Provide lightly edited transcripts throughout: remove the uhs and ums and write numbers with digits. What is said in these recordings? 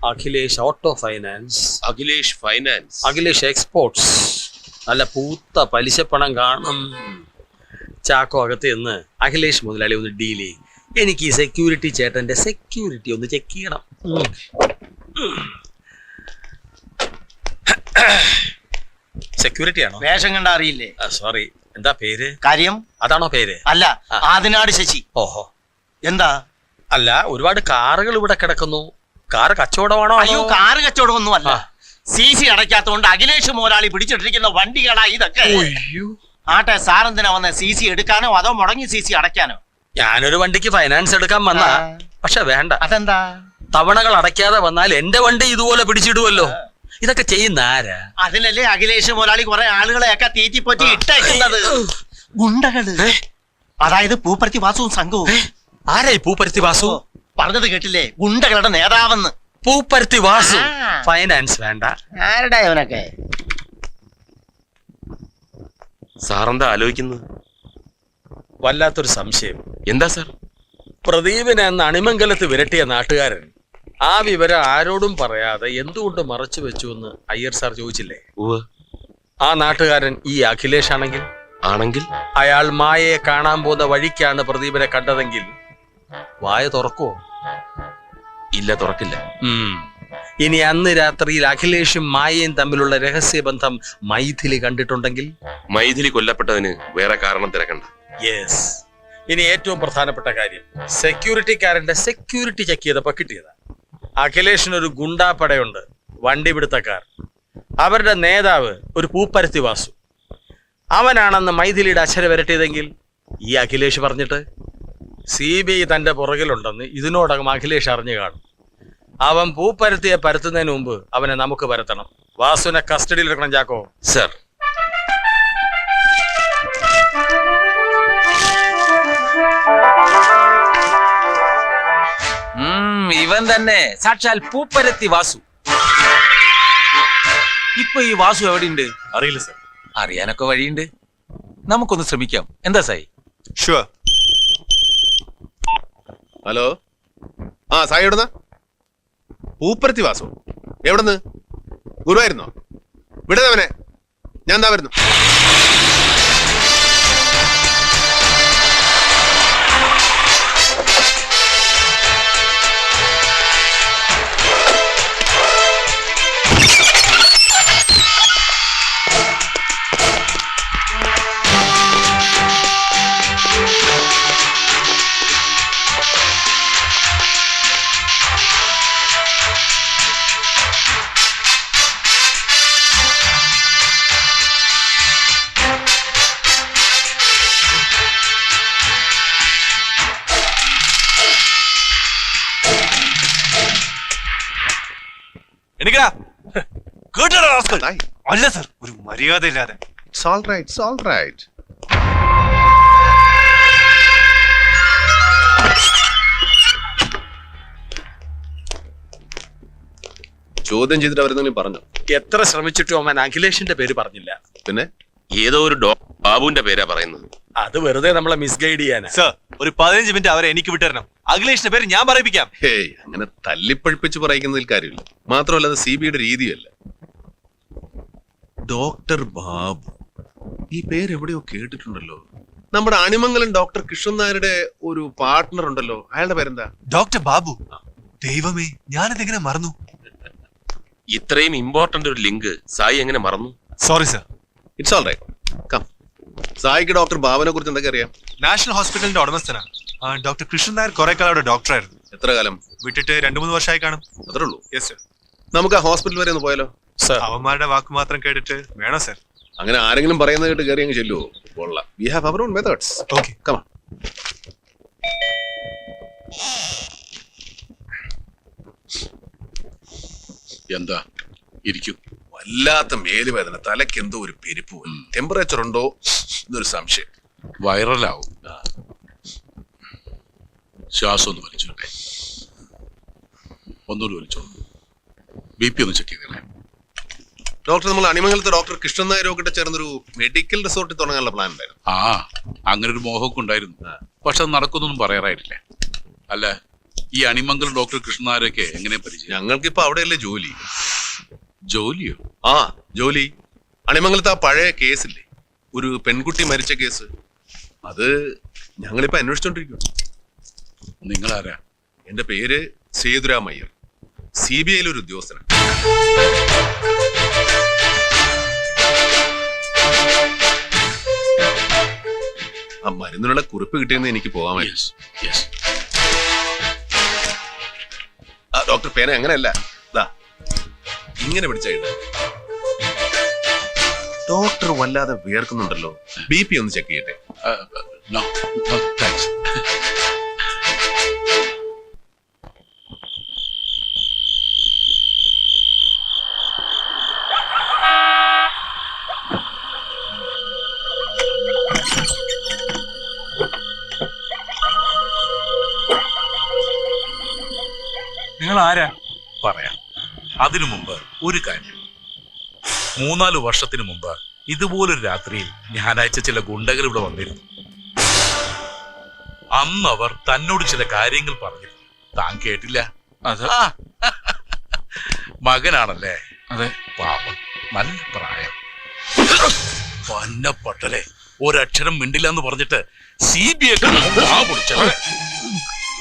Akhilesh auto finance. Akhilesh finance. Akhilesh exports. നല്ല പൂത്ത പലിശപ്പണം കാണും. ചാക്കോ അകത്ത് നിന്ന് അഖിലേഷ് മുതലാളി ഒന്ന് ഡീൽ ചെയ്യും. എനിക്ക് ഈ സെക്യൂരിറ്റി ചേട്ടന്റെ സെക്യൂരിറ്റി ഒന്ന് ചെക്ക് ചെയ്യണം. സെക്യൂരിറ്റി ആണോ? വേഷം കണ്ട അറിയില്ലേ? സോറി, എന്താ പേര്? കാര്യം അതാണോ പേര്? അല്ല, ആദിനാട് ശശി. ഓഹോ, എന്താ? അല്ല, ഒരുപാട് കാറുകൾ ഇവിടെ കിടക്കുന്നു. കാറ് കച്ചവടമാണോ? അയ്യോ, കാറ് കച്ചവടമൊന്നും അല്ല. CC അടയ്ക്കാത്തോണ്ട് അഖിലേഷ് മുതലാളി പിടിച്ചിട്ടിരിക്കുന്ന വണ്ടികളാ ഇതൊക്കെ. ആട്ടെ, സാറെന്തിനാ വന്ന? CC എടുക്കാനോ അതോ മുടങ്ങി CC അടയ്ക്കാനോ? ഞാനൊരു വണ്ടിക്ക് ഫൈനാൻസ് എടുക്കാൻ വന്ന, പക്ഷെ വേണ്ട. അതെന്താ? തവണകൾ അടയ്ക്കാതെ വന്നാൽ എന്റെ വണ്ടി ഇതുപോലെ പിടിച്ചിടുവല്ലോ. ഇതൊക്കെ ചെയ്യുന്ന ആരാ? അതിനല്ലേ അഖിലേഷ് മുതലാളി കുറെ ആളുകളെയൊക്കെ തീറ്റിപ്പൊറ്റി ഇട്ടേക്കുന്നത്. ഗുണ്ടകള്, അതായത് പൂപ്പരുത്തി വാസുവും സംഘവും. ആരായി പൂപ്പരുത്തി വാസു? പറഞ്ഞത് കേട്ടില്ലേ? ഗുണ്ടകളുടെ നേതാവെന്ന്. പൂപ്പരുത്തി വാസു ഫൈനാൻസ് വേണ്ട. ആരുടെ അവനൊക്കെ? സാറെന്താ ആലോചിക്കുന്നത്? വല്ലാത്തൊരു സംശയം. എന്താ സാർ? പ്രദീപിനെ അന്ന് അണിമംഗലത്ത് വിരട്ടിയ നാട്ടുകാരൻ ആ വിവരം ആരോടും പറയാതെ എന്തുകൊണ്ട് മറച്ചു വെച്ചു എന്ന് അയ്യർ സാർ ചോദിച്ചില്ലേ? ആ നാട്ടുകാരൻ ഈ അഖിലേഷ് ആണെങ്കിൽ അയാൾ മായയെ കാണാൻ പോകുന്ന വഴിക്കാണ് പ്രദീപിനെ കണ്ടതെങ്കിൽ വായ തുറക്കുവോ? ഇല്ല, തുറക്കില്ല. ഇനി അന്ന് രാത്രിയിൽ അഖിലേഷും മായയും തമ്മിലുള്ള രഹസ്യബന്ധം മൈഥിലി കണ്ടിട്ടുണ്ടെങ്കിൽ? മൈഥിലി കൊല്ലപ്പെട്ടതിന് വേറെ കാരണം തിരക്കണ്ട. യെസ്. ഇനി ഏറ്റവും പ്രധാനപ്പെട്ട കാര്യം, സെക്യൂരിറ്റിക്കാരന്റെ സെക്യൂരിറ്റി ചെക്ക് ചെയ്തപ്പോ കിട്ടിയതാ. അഖിലേഷിനൊരു ഗുണ്ടാപ്പടയുണ്ട്, വണ്ടി പിടുത്തക്കാർ. അവരുടെ നേതാവ് ഒരു പൂപ്പരുത്തി വാസു. അവനാണെന്ന് മൈഥിലിയുടെ അച്ഛനെ വരട്ടിയതെങ്കിൽ ഈ അഖിലേഷ് പറഞ്ഞിട്ട് CBI തന്റെ പുറകിലുണ്ടെന്ന് ഇതിനോടകം അഖിലേഷ് അറിഞ്ഞു കാണും. അവൻ പൂപ്പരുത്തിയെ പരത്തുന്നതിന് മുമ്പ് അവനെ നമുക്ക് പരത്തണം. വാസുവിനെ കസ്റ്റഡിയിൽ എടുക്കണം ചാക്കോ. സർ. ഇവൻ തന്നെ, സാക്ഷാൽ പൂപ്പരത്തി വാസു. ഇപ്പൊ ഈ വാസു എവിടെയുണ്ട്? അറിയില്ല സർ. അറിയാനൊക്കെ വഴിയുണ്ട്, നമുക്കൊന്ന് ശ്രമിക്കാം. എന്താ സായി? ഷുവർ. ഹലോ. സായി എവിടുന്ന? പൂപ്പരുത്തി വാസു എവിടുന്ന്? ഗുരുവായിരുന്നോ? വിടുന്നവനെ, ഞാൻ എന്താ വരുന്നു. അല്ല സർ, ഒരു മര്യാദ ഇല്ലാതെ. ചോദ്യം ചെയ്തിട്ട് അവരെന്തെങ്കിലും പറഞ്ഞു? എത്ര ശ്രമിച്ചിട്ടും അവൻ അഖിലേഷിന്റെ പേര് പറഞ്ഞില്ല. പിന്നെ ഏതോ ഒരു ബാബുവിന്റെ പേരാ പറയുന്നത്. അത് വെറുതെ നമ്മളെ മിസ്ഗൈഡ് ചെയ്യാനാ. സർ, ഒരു 15 മിനിറ്റ് അവരെ എനിക്ക് വിട്ടുതരണം. അഖിലേഷിന്റെ പേര് ഞാൻ പറയിപ്പിക്കാം. അങ്ങനെ തല്ലിപ്പഴിപ്പിച്ച് പറയിക്കുന്നതിൽ കാര്യമില്ല. മാത്രമല്ല, അത് CBIയുടെ രീതിയല്ല. ഡോക്ടർ ബാബു, ഈ പേര് എവിടെയോ കേട്ടിട്ടുണ്ടല്ലോ. നമ്മുടെ അണിമംഗലം ഡോക്ടർ കൃഷ്ണൻ നായരുടെ ഒരു പാർട്ട്ണർ ഉണ്ടല്ലോ, അയാളുടെ പേരെന്താ? ഡോക്ടർ ബാബു. ദൈവമേ, ഞാനതെങ്ങനെ മറന്നു? ഇത്രയും ഇമ്പോർട്ടന്റ് ഒരു ലിങ്ക് സായി എങ്ങനെ മറന്നു? Sorry sir. It's all right. Come. സായിക്ക് ഡോക്ടർ ബാബുവിനെ കുറിച്ച് എന്തൊക്കെ അറിയാം? നാഷണൽ ഹോസ്പിറ്റലിന്റെ ഉടമസ്ഥനാണ്. ഡോക്ടർ കൃഷ്ണൻ നായർ കുറെ കാലം അവിടെ ഡോക്ടറായിരുന്നു. എത്ര കാലം? വിട്ടിട്ട് 2-3 വർഷമായി കാണും. അത്രേ ഉള്ളൂ? Yes sir. നമുക്ക് ആ ഹോസ്പിറ്റൽ വരെ ഒന്ന് പോയാലോ? അവന്മാരുടെ വാക്ക് മാത്രം കേട്ടിട്ട് വേണോ സർ? അങ്ങനെ ആരെങ്കിലും പറയുന്നത് കേട്ട് കയറി അങ്ങ് ചെല്ലുവോ? കൊള്ളാം. We have our own methods. Okay, come on. എന്താ ഇരിക്കും? വല്ലാത്ത മേലുവേദന, തലയ്ക്ക് എന്തോ ഒരു പെരുപ്പ്. ടെമ്പറേച്ചർ ഉണ്ടോ എന്നൊരു സംശയം. വൈറലാവും. ശ്വാസം ഒന്ന് വലിച്ചോട്ടെ. ഒന്നുകൂടി വലിച്ചോളൂ. BP ഒന്ന് ചെക്ക് ചെയ്തേ. ഡോക്ടർ, നമ്മൾ അണിമംഗലത്ത് ഡോക്ടർ കൃഷ്ണൻ നായരോട്ട് ചേർന്നൊരു മെഡിക്കൽ റിസോർട്ട് തുടങ്ങാനുള്ള പ്ലാൻ ഉണ്ടായിരുന്നു. അങ്ങനെ ഒരു മോഹമൊക്കെ ഉണ്ടായിരുന്നു. പക്ഷെ അത് നടക്കുന്നൊന്നും പറയാറായിട്ടില്ല. അല്ല, ഈ അണിമംഗലം ഡോക്ടർ കൃഷ്ണനായരൊക്കെ എങ്ങനെ പരിചയം? ഞങ്ങൾക്കിപ്പോ അവിടെയല്ലേ ജോലി. ജോലിയോ? ആ ജോലി. അണിമംഗലത്ത് ആ പഴയ കേസില്ലേ, ഒരു പെൺകുട്ടി മരിച്ച കേസ്, അത് ഞങ്ങളിപ്പോ അന്വേഷിച്ചോണ്ടിരിക്കും. നിങ്ങൾ ആരാ? എന്റെ പേര് സേതുരാമയ്യർ, CBI ഒരു ഉദ്യോഗസ്ഥനാണ്. ആ മരുന്നിനുള്ള കുറിപ്പ് കിട്ടിയെന്ന് എനിക്ക് പോകാമായിരുന്നു. ആ ഡോക്ടർ, പേന അങ്ങനെയല്ല, ദാ ഇങ്ങനെ പിടിച്ചായിരുന്നു. ഡോക്ടർ വല്ലാതെ വിയർക്കുന്നുണ്ടല്ലോ, BP ഒന്ന് ചെക്ക് ചെയ്യട്ടെ. No thanks. നിങ്ങൾ ആരാ? പറയാം. അതിനു മുമ്പ് ഒരു കാര്യം. 3-4 വർഷത്തിന് മുമ്പ് ഇതുപോലൊരു രാത്രിയിൽ ഞായറാഴ്ച ചില ഗുണ്ടകൾ ഇവിടെ വന്നിരുന്നു. അന്ന് അവർ തന്നോട് ചില കാര്യങ്ങൾ പറഞ്ഞിരുന്നു. താൻ കേട്ടില്ല? അത് മകനാണല്ലേ? അതെ. പാപം, നല്ല പ്രായം. പന്നപ്പട്ടലെ ഒരക്ഷരം മിണ്ടില്ല എന്ന് പറഞ്ഞിട്ട് CBI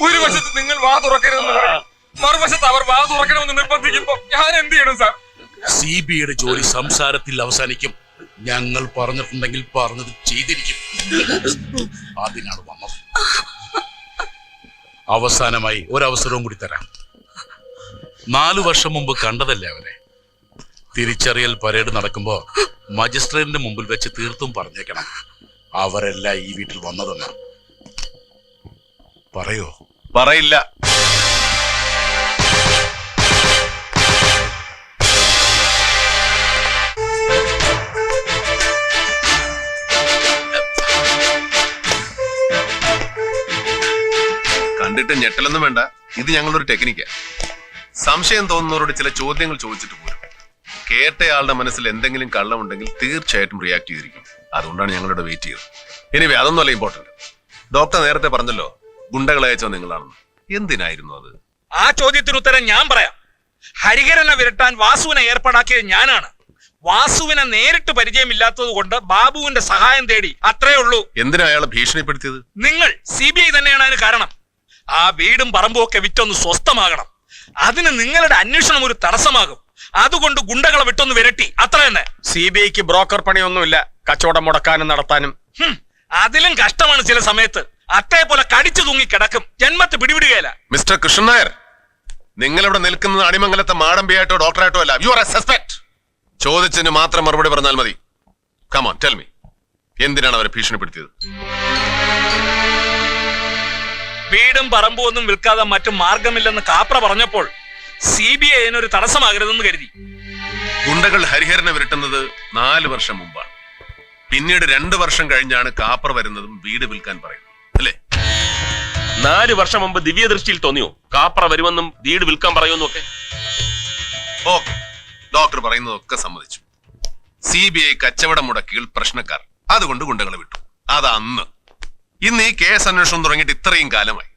ഒരു വശത്ത് നിങ്ങൾ വാ തുറക്കരുതെന്ന് പറയും, മറുവശത്ത് അവർ വാ തുറക്കണമെന്ന് നിർബന്ധിക്കുമ്പോ ഞാൻ എന്ത് ചെയ്യണം സാർ? CBIയുടെ ജോലി സംസാരത്തിൽ അവസാനിക്കും. ഞങ്ങൾ പറഞ്ഞിട്ടുണ്ടെങ്കിൽ പറഞ്ഞത് ചെയ്തിരിക്കും. അതിനാണ് വന്നത്. അവസാനമായി ഒരവസരവും കൂടി തരാം. 4 വർഷം മുമ്പ് കണ്ടതല്ലേ അവരെ. തിരിച്ചറിയൽ പരേഡ് നടക്കുമ്പോ മജിസ്ട്രേറ്റിന്റെ മുമ്പിൽ വെച്ച് തീർത്തും പറഞ്ഞേക്കണം അവരെല്ലാം ഈ വീട്ടിൽ വന്നതെന്ന്. പറയോ? പറയില്ല. കണ്ടിട്ട് ഞെട്ടലൊന്നും വേണ്ട, ഇത് ഞങ്ങളൊരു ടെക്നിക്കാ. സംശയം തോന്നുന്നവരോട് ചില ചോദ്യങ്ങൾ ചോദിച്ചിട്ട് പോരും. കേട്ടയാളുടെ മനസ്സിൽ എന്തെങ്കിലും കള്ളമുണ്ടെങ്കിൽ തീർച്ചയായിട്ടും റിയാക്ട് ചെയ്തിരിക്കും. അതുകൊണ്ടാണ് ഞങ്ങളുടെ വെയിറ്റ് ചെയ്തത്. എനിവേ, അതൊന്നുമല്ല ഇമ്പോർട്ടന്റ്. ഡോക്ടർ നേരത്തെ പറഞ്ഞല്ലോ ഗുണ്ടകളെ അയച്ചോ നിങ്ങളാണെന്ന്. എന്തിനായിരുന്നു അത്? ആ ചോദ്യത്തിന് ഉത്തരം ഞാൻ പറയാം. ഹരിഹരനെ വിരട്ടാൻ വാസുവിനെ ഏർപ്പാടാക്കിയത് ഞാനാണ്. വാസുവിനെ നേരിട്ട് പരിചയമില്ലാത്തത് കൊണ്ട് ബാബുവിന്റെ സഹായം തേടി, അത്രേ ഉള്ളൂ. എന്തിനാ അയാളെ ഭീഷണിപ്പെടുത്തിയത്? നിങ്ങൾ, CBI തന്നെയാണ് അതിന് കാരണം. ആ വീടും പറമ്പും ഒക്കെ വിറ്റൊന്ന് സ്വസ്ഥമാകണം. അതിന് നിങ്ങളുടെ അന്വേഷണം ഒരു തടസ്സമാകും. അതുകൊണ്ട് ഗുണ്ടകളെ വിട്ടൊന്ന് വിരട്ടി, അത്ര തന്നെ. CBIക്ക് ബ്രോക്കർ പണിയൊന്നുമില്ല, കച്ചവടം മുടക്കാനും നടത്താനും. അതിലും കഷ്ടമാണ് ചില സമയത്ത്. അത്തേ പോലെ കടിച്ചു തൂങ്ങി കിടക്കും, ജന്മത്ത് പിടിവിടുകയില്ല. മിസ്റ്റർ കൃഷ്ണൻ നായർ, നിങ്ങളിവിടെ നിൽക്കുന്നത് അണിമംഗലത്തെ മാടമ്പിയായിട്ടോ ഡോക്ടറായിട്ടോ അല്ല. You are A suspect. ചോദിച്ചതിന് മാത്രം മറുപടി പറഞ്ഞാൽ മതി. കം ഓൺ, ടെൽ മീ, എന്തിനാണ് അവരെ ഭീഷണിപ്പെടുത്തിയത്? വീടും പറമ്പും ഒന്നും വിൽക്കാതെ മറ്റു മാർഗമില്ലെന്ന് കാപ്ര പറഞ്ഞപ്പോൾ CBI അതിനൊരു തടസ്സമാകരുതെന്ന് കരുതി. ഗുണ്ടകൾ ഹരിഹരനെ വിരട്ടുന്നത് 4 വർഷം മുമ്പാണ്. പിന്നീട് 2 വർഷം കഴിഞ്ഞാണ് കാപ്പർ വരുന്നതും വീട് വിൽക്കാൻ പറയുന്നത്, അല്ലേ? 4 വർഷം മുമ്പ് ദിവ്യദൃഷ്ടിയിൽ തോന്നിയോ കാപ്ര വരുമെന്നും വീട് വിൽക്കാൻ പറയുമെന്നും ഒക്കെ? ഓക്കെ, ഡോക്ടർ പറയുന്നതൊക്കെ സമ്മതിച്ചു. CBI കച്ചവടം മുടക്കികൾ പ്രശ്നക്കാർ, അതുകൊണ്ട് ഗുണ്ടകളെ വിട്ടു. അതാ അന്ന്. ഇന്ന് ഈ കേസ് അന്വേഷണം തുടങ്ങിയിട്ട് ഇത്രയും കാലമായി.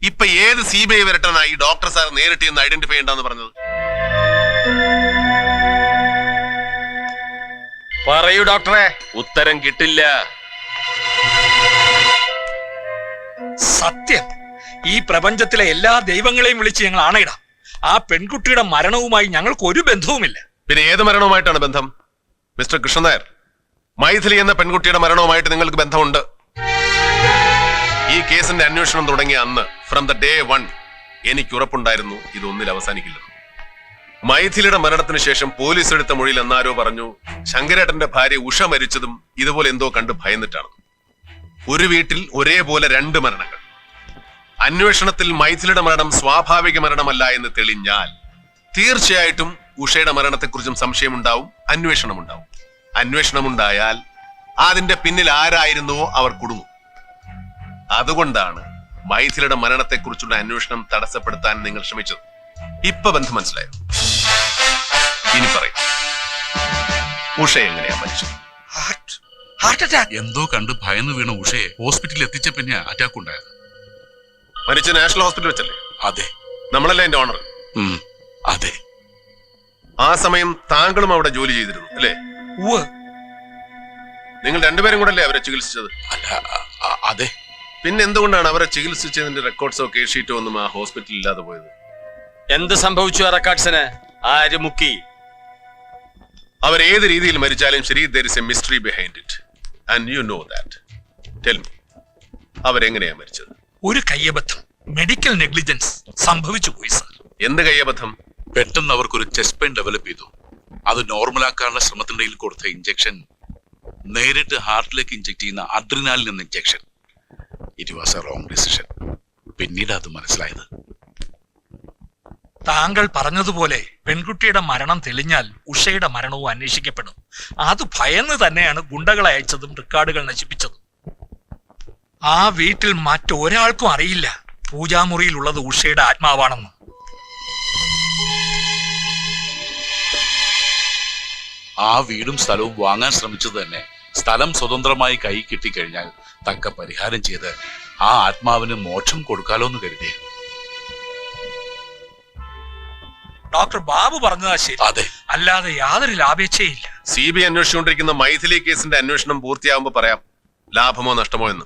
ഇപ്പൊ ഏത് CBI വിരട്ടനായി ഡോക്ടർ സാർ നേരിട്ട് ഇന്ന് ഐഡന്റിഫൈ ചെയ്യണ്ടെന്ന് പറഞ്ഞത്? പറയൂ ഡോക്ടറെ. ഉത്തരം കിട്ടില്ല. സത്യം, ഈ പ്രപഞ്ചത്തിലെ എല്ലാ ദൈവങ്ങളെയും വിളിച്ച് ഞങ്ങൾ ആണയിടാം. ആ പെൺകുട്ടിയുടെ മരണവുമായി ഞങ്ങൾക്ക് ഒരു ബന്ധവുമില്ല. പിന്നെ ഏത് മരണവുമായിട്ടാണ് ബന്ധം? മിസ്റ്റർ കൃഷ്ണൻ നായർ, മൈഥിലി എന്ന പെൺകുട്ടിയുടെ മരണവുമായിട്ട് നിങ്ങൾക്ക് ബന്ധമുണ്ട്. ഈ കേസിന്റെ അന്വേഷണം തുടങ്ങിയ അന്ന്, ഫ്രം ദ ഡേ 1, എനിക്ക് ഉറപ്പുണ്ടായിരുന്നു ഇതൊന്നിൽ അവസാനിക്കില്ലെന്ന്. മൈഥിലിയുടെ മരണത്തിന് ശേഷം പോലീസ് എടുത്ത മൊഴിയിൽ എന്നാരോ പറഞ്ഞു ശങ്കരേട്ടന്റെ ഭാര്യ ഉഷ മരിച്ചതും ഇതുപോലെ എന്തോ കണ്ട് ഭയന്നിട്ടാണ്. ഒരു വീട്ടിൽ ഒരേപോലെ 2 മരണങ്ങൾ. അന്വേഷണത്തിൽ മൈഥിലിയുടെ മരണം സ്വാഭാവിക മരണമല്ല എന്ന് തെളിഞ്ഞാൽ തീർച്ചയായിട്ടും ഉഷയുടെ മരണത്തെക്കുറിച്ചും സംശയമുണ്ടാവും, അന്വേഷണമുണ്ടാവും. അന്വേഷണമുണ്ടായാൽ അതിന്റെ പിന്നിൽ ആരായിരുന്നുവോ അവർ കുടുങ്ങും. അതുകൊണ്ടാണ് മൈഥിലിയുടെ മരണത്തെക്കുറിച്ചുള്ള അന്വേഷണം തടസ്സപ്പെടുത്താൻ നിങ്ങൾ ശ്രമിച്ചത്. ഇപ്പൊ ബന്ധം മനസ്സിലായോ? ഇനി പറയും, ഉഷ എങ്ങനെയാ മരിച്ചത്? Heart attack. എന്തോ കണ്ട് ഭയന്ന് വീണ ഉഷയെ ഹോസ്പിറ്റലിൽ എത്തിച്ച പിന്നെ അറ്റാക്ക് ഉണ്ടായത്. മരിച്ച നാഷണൽ ഹോസ്പിറ്റൽ വെച്ചല്ലേ? അതെ. നമ്മളല്ലേ എന്റെ ഓണർ? ഉം, അതെ. ആ സമയം താങ്കളും അവിടെ ജോലി ചെയ്തിരുന്നു അല്ലേ? ഉവ്വ്. നിങ്ങൾ രണ്ടുപേരും കൂടെ അല്ലേ അവരെ ചികിത്സിച്ചത്? അല്ല, അതെ. പിന്നെ എന്തുകൊണ്ടാണ് അവരെ ചികിത്സിച്ചതിന്റെ റെക്കോർഡ്സോ കേസ് ഷീറ്റോ ഒന്നും ആ ഹോസ്പിറ്റലിൽ ഇല്ലാതെ പോയത്? എന്ത് സംഭവിച്ചു ആ റെക്കോർഡ്സിന്? ആര് മുക്കി? അവർ ഏത് രീതിയിൽ മരിച്ചാലും ശരി, there is a mystery behind it and you know that. Tell me, അവരെങ്ങനെയാ മരിച്ചത്? ഒരു കയ്യബദ്ധം, മെഡിക്കൽ നെഗ്ലിജൻസ് സംഭവിച്ചു പോയി സാർ. എന്ത് കയ്യബദ്ധം? പെട്ടെന്ന് അവർക്കൊരു ചെസ്റ്റ് പെയിൻ ഡെവലപ്പ് ചെയ്തു. അത് നോർമലാക്കാനുള്ള ശ്രമത്തിനിടയിൽ കൊടുത്ത ഇഞ്ചക്ഷൻ നേരിട്ട് ഹാർട്ടിലേക്ക് ഇഞ്ചക്ട് ചെയ്യുന്ന അഡ്രിനാലിൻ എന്ന injection. It was A wrong decision. പിന്നീട് അത് മനസ്സിലായത്. താങ്കൾ പറഞ്ഞതുപോലെ പെൺകുട്ടിയുടെ മരണം തെളിഞ്ഞാൽ ഉഷയുടെ മരണവും അന്വേഷിക്കപ്പെടും. അത് ഭയന്ന് തന്നെയാണ് ഗുണ്ടകളെ അയച്ചതും റെക്കോർഡുകൾ നശിപ്പിച്ചതും. ആ വീട്ടിൽ മറ്റൊരാൾക്കും അറിയില്ല പൂജാമുറിയിലുള്ളത് ഉഷയുടെ ആത്മാവാണെന്ന്. ആ വീടും സ്ഥലവും വാങ്ങാൻ ശ്രമിച്ചത് തന്നെ സ്ഥലം സ്വതന്ത്രമായി കൈ കിട്ടിക്കഴിഞ്ഞാൽ തക്ക പരിഹാരം ചെയ്ത് ആ ആത്മാവിന് മോക്ഷം കൊടുക്കാലോ എന്ന് കരുതിയ. ഡോക്ടർ ബാബു പറഞ്ഞതാ ശരി. അതെ. അല്ലാതെ യാതൊരു ലാഭേച്ഛയില്ല. CBI അന്വേഷിച്ചുകൊണ്ടിരിക്കുന്ന മൈഥിലി കേസിന്റെ അന്വേഷണം പൂർത്തിയാകുമ്പോൾ പറയാം ലാഭമോ നഷ്ടമോ എന്ന്.